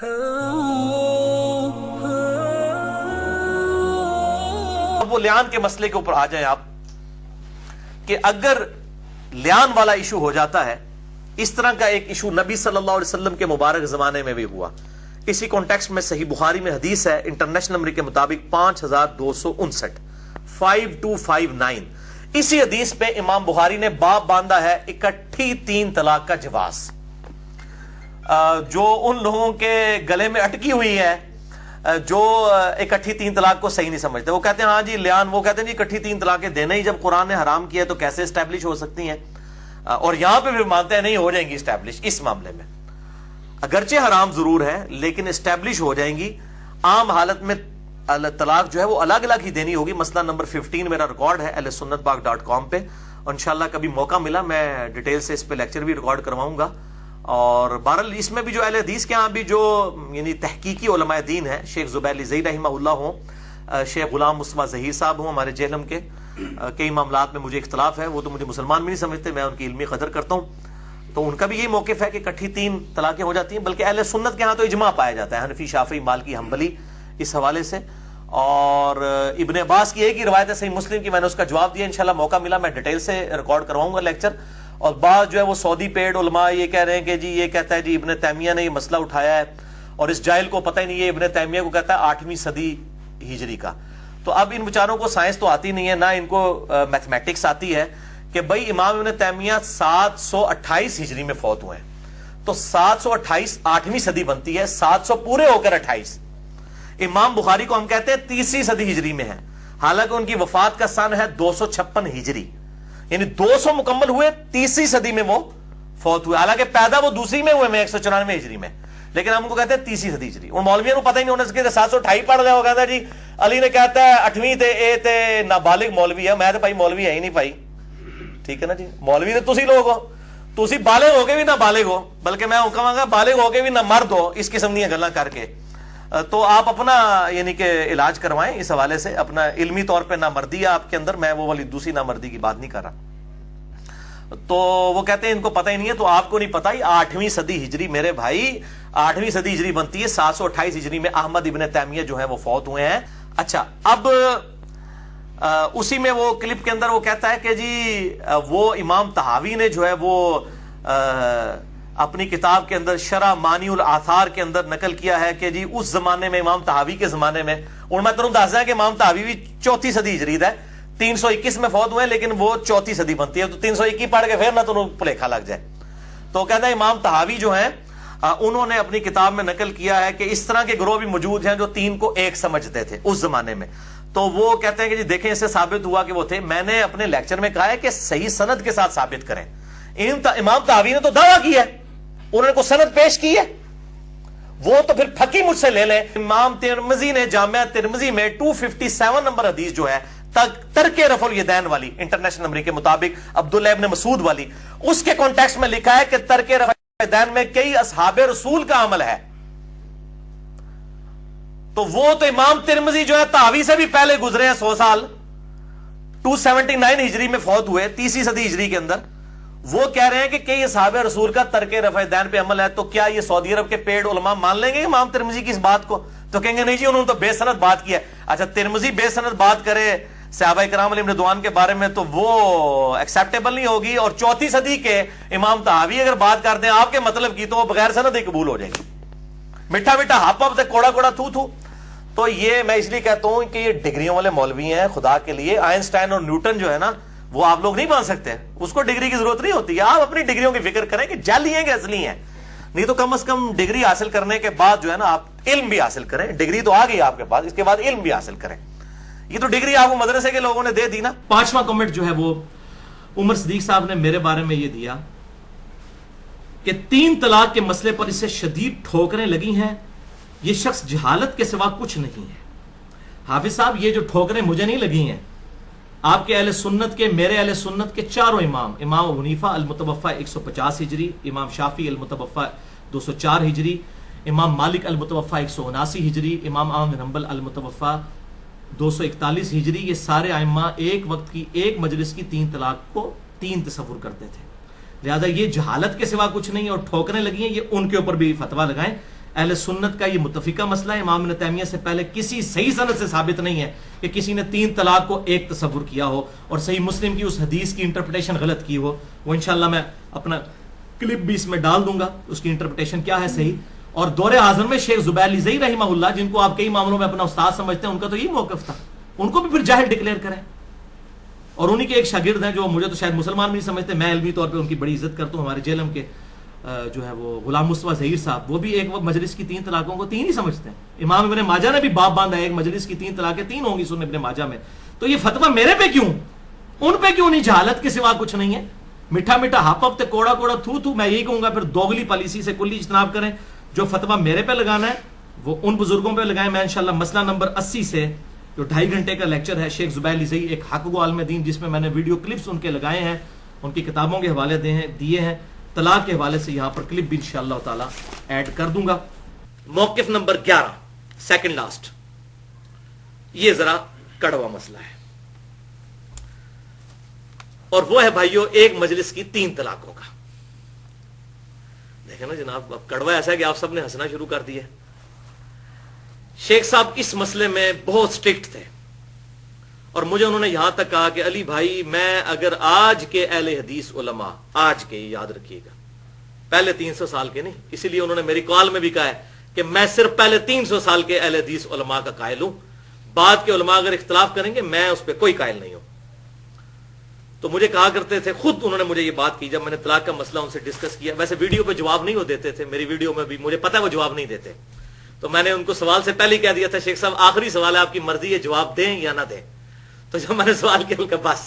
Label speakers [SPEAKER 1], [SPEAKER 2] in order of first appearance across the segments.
[SPEAKER 1] وہ لیان کے مسئلے کے اوپر آ جائیں آپ کہ اگر لیان والا ایشو ہو جاتا ہے، اس طرح کا ایک ایشو نبی صلی اللہ علیہ وسلم کے مبارک زمانے میں بھی ہوا. اسی کانٹیکسٹ میں صحیح بخاری میں حدیث ہے انٹرنیشنل نمبر کے مطابق 5259. اسی حدیث پہ امام بخاری نے باب باندھا ہے اکٹھی 3 طلاق کا جواز. جو ان لوگوں کے گلے میں اٹکی ہوئی ہے جو اکٹھی 3 طلاق کو صحیح نہیں سمجھتے، وہ کہتے ہیں ہاں جی لیان، وہ کہتے ہیں جی اکٹھی 3 طلاقیں دینا ہی جب قرآن نے حرام کیا تو کیسے اسٹیبلش ہو سکتی ہیں، اور یہاں پہ بھی مانتے ہیں نہیں ہو جائیں گی اسٹیبلش. اس معاملے میں اگرچہ حرام ضرور ہے لیکن اسٹیبلش ہو جائیں گی. عام حالت میں طلاق جو ہے وہ الگ الگ ہی دینی ہوگی. مسئلہ نمبر 15 میرا ریکارڈ ہے ahlsunnatpak.com پہ، اور انشاءاللہ کبھی موقع ملا میں ڈیٹیل سے اس پہ لیکچر بھی ریکارڈ کرواؤں گا. اور بہرحال اس میں بھی جو اہل حدیث کے ہاں بھی جو یعنی تحقیقی علماء دین ہیں، شیخ زبیر زئی رحمہ اللہ ہوں، شیخ غلام مصطفیٰ ظہیر صاحب ہوں ہمارے جہلم کے، کئی معاملات میں مجھے اختلاف ہے، وہ تو مجھے مسلمان بھی نہیں سمجھتے، میں ان کی علمی قدر کرتا ہوں، تو ان کا بھی یہی موقف ہے کہ اکٹھی 3 طلاقیں ہو جاتی ہیں. بلکہ اہل سنت کے ہاں تو اجماع پایا جاتا ہے، حنفی، شافعی، مالکی، حنبلی، اس حوالے سے. اور ابن عباس کی ایک ہی روایت ہے صحیح مسلم کی، میں نے اس کا جواب دیا، انشاءاللہ موقع ملا میں ڈیٹیل سے ریکارڈ کرواؤں گا لیکچر. اور بعض جو ہے وہ سعودی پیڈ علماء یہ کہہ رہے ہیں کہ جی یہ کہتا ہے جی ابن تیمیہ نے یہ مسئلہ اٹھایا ہے، اور اس جاہل کو پتہ ہی نہیں ہے ابن تیمیہ کو کہتا ہے 8ویں صدی ہجری کا. تو اب ان بیچاروں کو سائنس تو آتی نہیں ہے، نہ ان کو میتھمیٹکس آتی ہے کہ بھائی امام ابن تیمیہ 728 ہجری میں فوت ہوئے ہیں، تو 728 8ویں صدی بنتی ہے، 700 پورے ہو کر 28. امام بخاری کو ہم کہتے ہیں 30ویں صدی ہجری میں ہے، حالانکہ ان کی وفات کا سن ہے 256 ہجری، یعنی 200 مکمل ہوئے 30ویں صدی میں وہ فوت ہوئے. حالانکہ پیدا وہ دوسری میں ہوئے میں 194 ہجری میں، لیکن ہم کو کہتے ہیں 30ویں صدی ہجری. اور مولویوں کو پتہ ہی نہیں ہونے سے 728 پڑھ رہے ہو، کہتا ہے جی علی نے کہتا ہے 8ویں تے اے تے نابالغ مولوی ہے. میں تو بھائی مولوی ہے ہی نہیں بھائی، ٹھیک ہے نا جی، مولوی تو تسی لوگ ہو، تسی بالغ ہو کے بھی نہ بالغ ہو، بلکہ میں کہوں گا بالغ ہو کے بھی نہ مرد ہو، اس قسم کی گلاں کر کے. تو آپ اپنا یعنی کہ علاج کروائیں اس حوالے سے. اپنا علمی طور پہ نامردی ہے آپ کے اندر، میں وہ والی دوسری نامردی کی بات نہیں کر رہا. تو وہ کہتے ہیں ان کو پتہ ہی نہیں ہے، تو آپ کو نہیں پتہ ہی 8ویں صدی ہجری میرے بھائی 8ویں صدی ہجری بنتی ہے، 728 ہجری میں احمد ابن تیمیہ جو ہیں وہ فوت ہوئے ہیں. اچھا، اب اسی میں وہ کلپ کے اندر وہ کہتا ہے کہ جی وہ امام طحاوی نے جو ہے وہ اپنی کتاب کے اندر شرح مانی الآثار کے اندر نقل کیا ہے کہ جی اس زمانے میں امام طحاوی کے زمانے میں، اور میں تمہیں دس دیا کہ امام طحاوی بھی 4تھی صدی ہجری ہے، 321 میں فوت ہوئے لیکن وہ 4تھی صدی بنتی ہے، تو 321 پڑھ کے پھر نہ تمہیں پلیکھا لگ جائے. تو کہتا ہے امام طحاوی جو ہیں انہوں نے اپنی کتاب میں نقل کیا ہے کہ اس طرح کے گروہ بھی موجود ہیں جو 3 کو ایک سمجھتے تھے اس زمانے میں. تو وہ کہتے ہیں کہ جی دیکھیں اس سے ثابت ہوا کہ وہ تھے. میں نے اپنے لیکچر میں کہا ہے کہ صحیح سند کے ساتھ ثابت کریں. امام طحاوی نے تو دعویٰ کیا ہے، انہوں نے کوئی سند پیش کی ہے، وہ تو پھر پھکی مجھ سے لے لیں. امام ترمذی نے جامعہ ترمذی میں 257 نمبر حدیث جو ہے ترک رفع الیدین والی، انٹرنیشنل نمبر کے مطابق عبداللہ ابن مسعود والی، اس کے کانٹیکسٹ میں لکھا ہے کہ ترک رفع الیدین میں کئی اصحاب رسول کا عمل ہے. تو وہ تو امام ترمذی جو ہے طحاوی سے بھی پہلے گزرے ہیں 100 سال، 279 ہجری میں فوت ہوئے 30ویں صدی ہجری کے اندر. وہ کہہ رہے ہیں کہ کئی اصحاب رسول کا ترک رفع دین پہ عمل ہے. تو کیا یہ سعودی عرب کے پیڑ علماء مان لیں گے امام ترمذی کی اس بات کو؟ تو کہیں گے نہیں جی انہوں نے تو بے سند بات کیا ہے. اچھا، ترمذی بے سند بات کرے صحابہ کرام علیہم رضوان کے بارے میں تو وہ ایکسیپٹیبل نہیں ہوگی، اور 4تھی صدی کے امام طحاوی اگر بات کرتے ہیں آپ کے مطلب کی تو وہ بغیر سند ہی قبول ہو جائے گی. میٹھا میٹھا ہپ ہپ کوڑا کوڑا تھو تھو. تو یہ میں اس لیے کہتا ہوں کہ یہ ڈگریوں والے مولوی ہیں. خدا کے لیے آئنسٹائن اور نیوٹن جو ہے نا وہ آپ لوگ نہیں مان سکتے، اس کو ڈگری کی ضرورت نہیں ہوتی ہے. آپ اپنی ڈگریوں کی فکر کریں کہ جعلی ہیں کہ اصلی ہیں. نہیں تو کم از کم ڈگری حاصل کرنے کے بعد جو ہے نا آپ علم بھی حاصل کریں. ڈگری تو آ گئی آپ کے پاس، اس کے بعد علم بھی حاصل کریں. یہ تو ڈگری آپ کو مدرسے کے لوگوں نے دے دی نا.
[SPEAKER 2] 5واں کمنٹ جو ہے وہ عمر صدیق صاحب نے میرے بارے میں یہ دیا کہ 3 طلاق کے مسئلے پر اسے شدید ٹھوکریں لگی ہیں، یہ شخص جہالت کے سوا کچھ نہیں ہے. حافظ صاحب یہ جو ٹھوکریں مجھے نہیں لگی ہیں، آپ کے اہل سنت کے، میرے اہل سنت کے چاروں امام ابو حنیفہ المتوفہ 150 ہجری، امام شافعی المتوفہ 204 ہجری، امام مالک المتوفہ 179 ہجری، امام احمد بن حنبل المتوفہ 241 ہجری، یہ سارے ائمہ ایک وقت کی ایک مجلس کی 3 طلاق کو 3 تصور کرتے تھے. لہذا یہ جہالت کے سوا کچھ نہیں، اور ٹھوکریں لگی ہیں یہ ان کے اوپر بھی فتویٰ لگائیں. اہل سنت کا یہ متفقہ مسئلہ ہے. امام ابن تیمیہ سے پہلے کسی صحیح سند سے ثابت نہیں ہے کہ کسی نے 3 طلاق کو ایک تصور کیا ہو اور صحیح مسلم کی اس حدیث کی انٹرپریٹیشن غلط کی ہو. وہ انشاءاللہ میں اپنا کلپ بھی اس میں ڈال دوں گا, اس کی انٹرپریٹیشن کیا ہے صحیح. اور دور حاضر میں شیخ زبیر لزئی رحمہ اللہ, جن کو آپ کئی معاملوں میں اپنا استاد سمجھتے ہیں, ان کا تو یہی موقف تھا, ان کو بھی پھر جاہل ڈکلیئر کریں. اور انہی کے ایک شاگرد ہیں جو مجھے تو شاید مسلمان بھی نہیں سمجھتے, میں علمی طور پہ ان کی بڑی عزت کرتا ہوں, ہمارے جیلم کے جو ہے وہ غلام مصطفیٰ ظہیر صاحب, وہ بھی ایک وقت مجلس کی 3 طلاقوں کو 3 ہی سمجھتے ہیں. امام ابن ماجہ نے بھی باب باندھا ہے ایک مجلس کی 3 طلاقیں 3 ہوں گی سنن ابن ماجہ میں. تو یہ فتویٰ میرے پہ کیوں, ان پہ کیوں نہیں؟ جہالت کے سوا کچھ نہیں ہے. میٹھا میٹھا ہپ ہپ تے کوڑا کوڑا تھو تھو. میں یہی کہوں گا پھر دوگلی پالیسی سے کلی اجتناب کریں. جو فتویٰ میرے پہ لگانا ہے وہ ان بزرگوں پہ لگائیں. میں انشاءاللہ مسئلہ نمبر 80 سے جو 2.5 گھنٹے کا لیکچر ہے شیخ زبیر لزئی ایک حق گو عالم دین, جس میں میں نے ویڈیو کلپس ان کے لگائے ہیں, ان کی کتابوں کے حوالے دیے ہیں, طلاق کے حوالے سے یہاں پر کلپ بھی انشاءاللہ تعالی ایڈ کر دوں گا. موقف نمبر 11 سیکنڈ لاسٹ, یہ ذرا کڑوا مسئلہ ہے اور وہ ہے بھائیو ایک مجلس کی 3 طلاقوں کا. دیکھیں نا جناب, اب کڑوا ایسا ہے کہ آپ سب نے ہنسنا شروع کر دیا. شیخ صاحب اس مسئلے میں بہت سٹرکٹ تھے اور مجھے انہوں نے یہاں تک کہا کہ علی بھائی, میں اگر آج کے اہل حدیث علماء, آج کے, یاد رکھیے گا, پہلے 300 سال کے نہیں, اسی لیے انہوں نے میری کال میں بھی کہا ہے کہ میں صرف پہلے 300 سال کے اہل حدیث علماء کا قائل ہوں, بعد کے علماء اگر اختلاف کریں گے میں اس پہ کوئی قائل نہیں ہوں. تو مجھے کہا کرتے تھے, خود انہوں نے مجھے یہ بات کی جب میں نے طلاق کا مسئلہ ان سے ڈسکس کیا. ویسے ویڈیو پہ جواب نہیں وہ دیتے تھے, میری ویڈیو میں بھی مجھے پتا ہے وہ جواب نہیں دیتے, تو میں نے ان کو سوال سے پہلے ہی کہہ دیا تھا شیخ صاحب آخری سوال ہے, آپ کی مرضی ہے جواب دیں یا نہ دیں. تو جب میں نے سوال کیا ان کا بس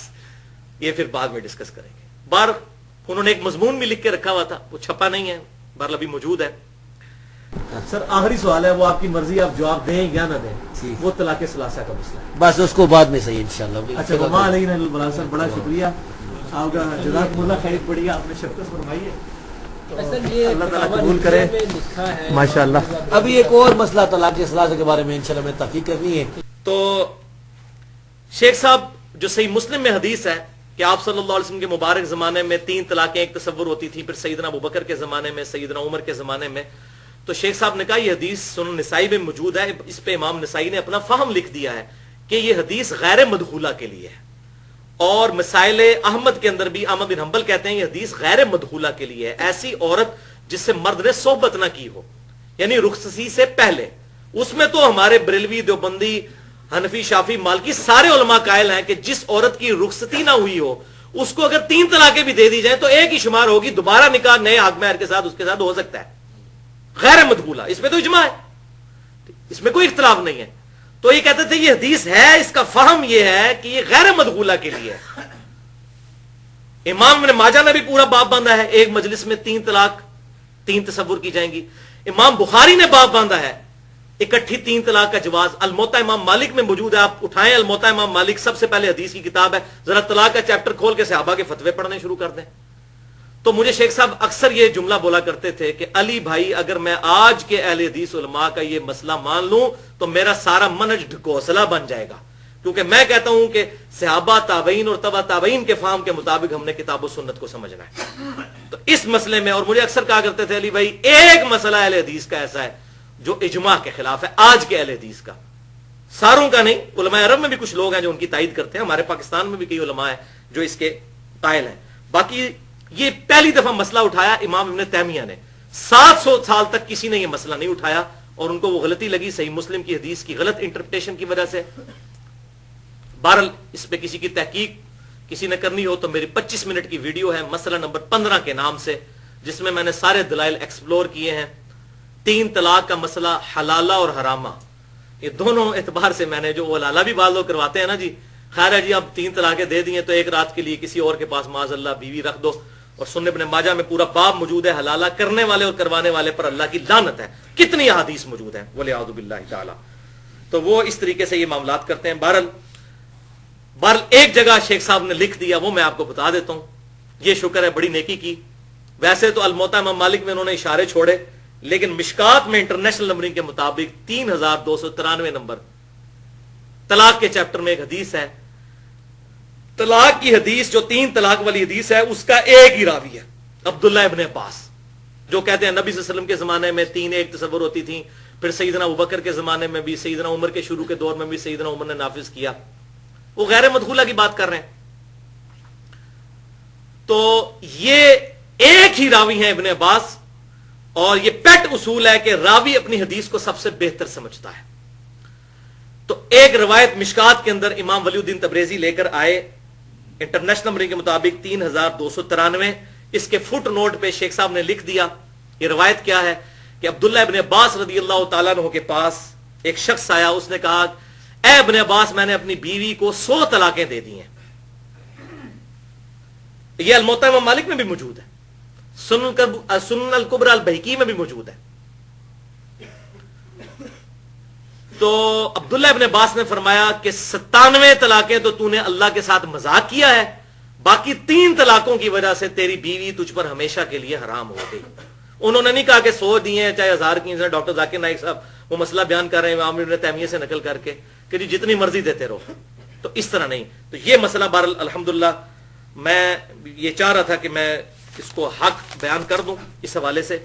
[SPEAKER 2] یہ پھر بعد میں ڈسکس کریں گے. بار انہوں نے ایک مضمون بھی لکھ کے رکھا ہوا تھا, وہ چھپا نہیں ہے, بہرحال ابھی موجود ہے. سر آخری سوال ہے, وہ آپ کی مرضی, آپ جواب دیں یا نہ دیں, وہ طلاق ثلاثہ کا مسئلہ ہے.
[SPEAKER 3] بس اس کو بعد میں صحیح انشاءاللہ.
[SPEAKER 2] اچھا وما علینا الا البلاغ. سر بڑا شکریہ آپ کا, جزاکم اللہ خیر, پڑھیے آپ نے شفقت فرمائی ہے, اللہ تعالیٰ قبول کرے ماشاءاللہ.
[SPEAKER 3] ابھی ایک اور مسئلہ طلاق ثلاثہ کے بارے میں انشاءاللہ میں تحقیق کرنی ہے.
[SPEAKER 2] تو شیخ صاحب جو صحیح مسلم میں حدیث ہے کہ آپ صلی اللہ علیہ وسلم کے مبارک زمانے میں 3 طلاقیں ایک تصور ہوتی تھی, پھر سیدنا ابوبکر کے زمانے میں, سیدنا عمر کے زمانے میں. تو شیخ صاحب نے کہا یہ حدیث سنن نسائی میں موجود ہے, اس پہ امام نسائی نے اپنا فہم لکھ دیا ہے کہ یہ حدیث غیر مدخولہ کے لیے ہے. اور مسائل احمد کے اندر بھی احمد بن حنبل کہتے ہیں یہ حدیث غیر مدخولہ کے لیے ہے, ایسی عورت جس سے مرد نے صحبت نہ کی ہو, یعنی رخصتی سے پہلے. اس میں تو ہمارے بریلوی, دیوبندی, حنفی, شافی, مالکی سارے علماء قائل ہیں کہ جس عورت کی رخصتی نہ ہوئی ہو اس کو اگر 3 طلاقیں بھی دے دی جائیں تو ایک ہی شمار ہوگی, دوبارہ نکاح نئے حق مہر کے ساتھ اس کے ساتھ ہو سکتا ہے. غیر مدخولہ, اس میں تو اجماع ہے, اس میں کوئی اختلاف نہیں ہے. تو یہ کہتے تھے یہ حدیث ہے, اس کا فہم یہ ہے کہ یہ غیر مدخولہ کے لیے ہے. امام ابن ماجہ نے بھی پورا باب باندھا ہے, ایک مجلس میں 3 طلاق 3 تصور کی جائیں گی. امام بخاری نے باب باندھا ہے اکٹھی 3 طلاق کا جواز. الموطا امام مالک میں موجود ہے, آپ اٹھائیں الموطا امام مالک, سب سے پہلے حدیث کی کتاب ہے, ذرا طلاق کا چیپٹر کھول کے صحابہ کے فتوے پڑھنے شروع کر دیں. تو مجھے شیخ صاحب اکثر یہ جملہ بولا کرتے تھے کہ علی بھائی اگر میں آج کے اہل حدیث علماء کا یہ مسئلہ مان لوں تو میرا سارا منہج ڈھکوسلا بن جائے گا, کیونکہ میں کہتا ہوں کہ صحابہ, تابعین اور تبع تابعین کے فہم کے مطابق ہم نے کتاب و سنت کو سمجھنا ہے. تو اس مسئلے میں, اور مجھے اکثر کہا کرتے تھے علی بھائی ایک مسئلہ اہل حدیث کا ایسا ہے جو اجماع کے خلاف ہے, آج کے اہل حدیث کا, ساروں کا نہیں. علماء عرب میں بھی کچھ لوگ ہیں جو ان کی تائید کرتے ہیں, ہمارے پاکستان میں بھی کئی علماء ہیں جو اس کے قائل ہیں. باقی یہ پہلی دفعہ مسئلہ اٹھایا امام ابن تیمیہ نے, 700 سال تک کسی نے یہ مسئلہ نہیں اٹھایا, اور ان کو وہ غلطی لگی صحیح مسلم کی حدیث کی غلط انٹرپریٹیشن کی وجہ سے. بہرحال اس پہ کسی کی تحقیق کسی نے کرنی ہو تو میری 25 منٹ کی ویڈیو ہے مسئلہ نمبر 15 کے نام سے, جس میں میں نے سارے دلائل ایکسپلور کیے ہیں. 3 طلاق کا مسئلہ حلالہ اور حرامہ, یہ دونوں اعتبار سے میں نے, جو حلالہ بھی بعض لوگ کرواتے ہیں نا جی, خیر ہے جی اب 3 طلاقیں دے دی ہیں تو ایک رات کے لیے کسی اور کے پاس معاذ اللہ بیوی رکھ دو, اور سنن ابن ماجہ میں پورا باب موجود ہے, حلالہ کرنے والے اور کروانے والے پر اللہ کی لعنت ہے. کتنی احادیث موجود ہیں والعیاذ باللہ تعالی. تو وہ اس طریقے سے یہ معاملات کرتے ہیں. بہرحال ایک جگہ شیخ صاحب نے لکھ دیا, وہ میں آپ کو بتا دیتا ہوں. یہ شکر ہے بڑی نیکی کی. ویسے تو الموطا امام مالک میں انہوں نے اشارے چھوڑے, لیکن مشکات میں انٹرنیشنل نمبرنگ کے مطابق 3293 نمبر طلاق کے چیپٹر میں ایک حدیث ہے. طلاق کی حدیث جو 3 طلاق والی حدیث ہے اس کا ایک ہی راوی ہے, عبداللہ ابن عباس. جو کہتے ہیں نبی صلی اللہ علیہ وسلم کے زمانے میں 3 ایک تصور ہوتی تھیں، پھر سیدنا ابوبکر کے زمانے میں بھی، سیدنا عمر کے شروع کے دور میں بھی سیدنا عمر نے نافذ کیا، وہ غیر مدخولہ کی بات کر رہے ہیں. تو یہ ایک ہی راوی ہیں ابن عباس، اور یہ پیٹ اصول ہے کہ راوی اپنی حدیث کو سب سے بہتر سمجھتا ہے. تو ایک روایت مشکات کے اندر امام ولی الدین تبریزی لے کر آئے انٹرنیشنل نمبر کے مطابق 3293. اس کے فٹ نوٹ پہ شیخ صاحب نے لکھ دیا یہ روایت کیا ہے کہ عبداللہ ابن عباس رضی اللہ تعالیٰ عنہ کے پاس ایک شخص آیا، اس نے کہا اے ابن عباس میں نے اپنی بیوی کو 100 طلاقیں دے دی ہیں. یہ الموطا امام مالک میں بھی موجود ہے، سنن الکبری البیہقی میں بھی موجود ہے. تو عبداللہ ابن عباس نے فرمایا کہ 97 طلاقیں تو تو نے اللہ کے ساتھ مذاق کیا ہے، باقی 3 طلاقوں کی وجہ سے تیری بیوی تجھ پر ہمیشہ کے لیے حرام ہو گئی. انہوں نے نہیں کہا کہ 100 دیے ہیں چاہے 1000 کی ہیں. ڈاکٹر ذاکر نائک صاحب وہ مسئلہ بیان کر رہے ہیں امام ابن تیمیہ سے نقل کر کے کہ جی جتنی مرضی دیتے رہو، تو اس طرح نہیں. تو یہ مسئلہ بہرحال الحمدللہ میں یہ چاہ رہا تھا کہ میں اس کو حق بیان کر دوں اس حوالے سے.